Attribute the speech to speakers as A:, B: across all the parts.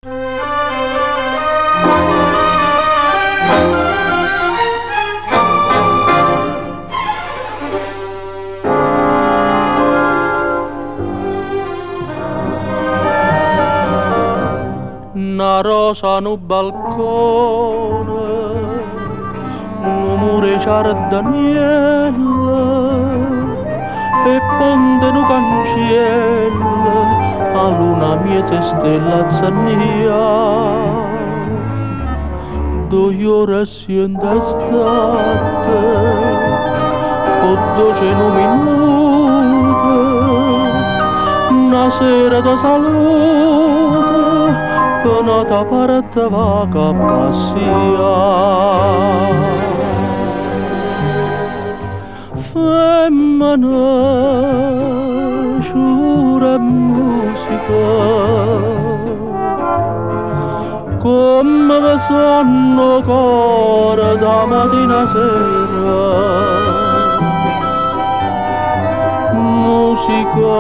A: Una rosa no balcone, un mure giardaniella e ponte no cancello, a luna miete stella zannia. 2 ore siendo estate, con 200 minuti, una sera da salute, penata parte vaga passia. Femmina, giura musica, come mi sanno cuore da mattina a sera. Musica,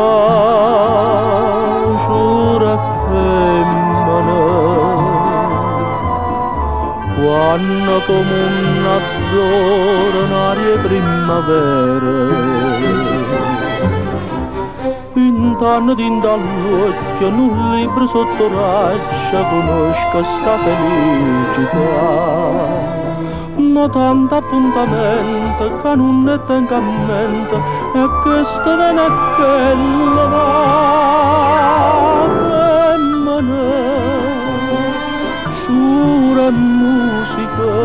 A: giura femmina, quando come un addoro un'aria primavera. 20 anni d'indall'occhio, in un libro sotto raccia conosco sta felicità. Ma tanto appuntamento che non ne tengo a mente, e questo viene e quello va. Femmina, giura musica,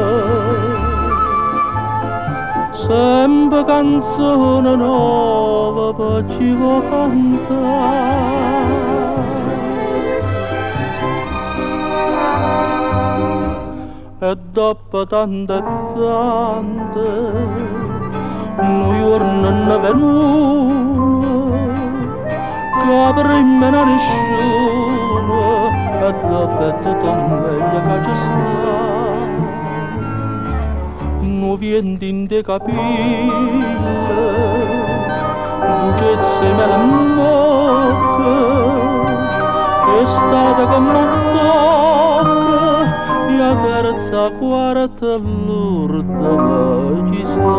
A: sempre canzone nuova per chi vuoi cantare. E dopo tante e tante, un giorno ne è venuto, che prima non nessuno, e dopo è tutto meglio che ci sta. Non viene in te capire, dolcezza me la bocca, è stata come un tocco, e a terza, quarta, l'ultima ci sta.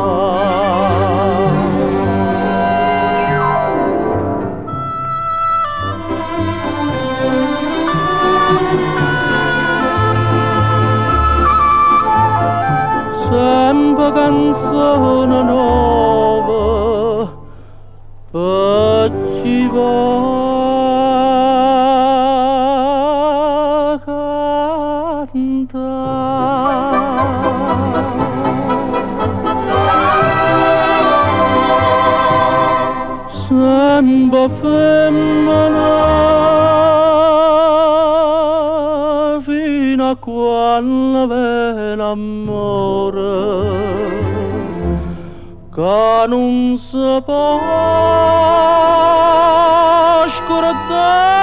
A: Sempre canzone nuova per chi va cantare. Sempre femmina fino a quando ve l'amore che non si può scordare.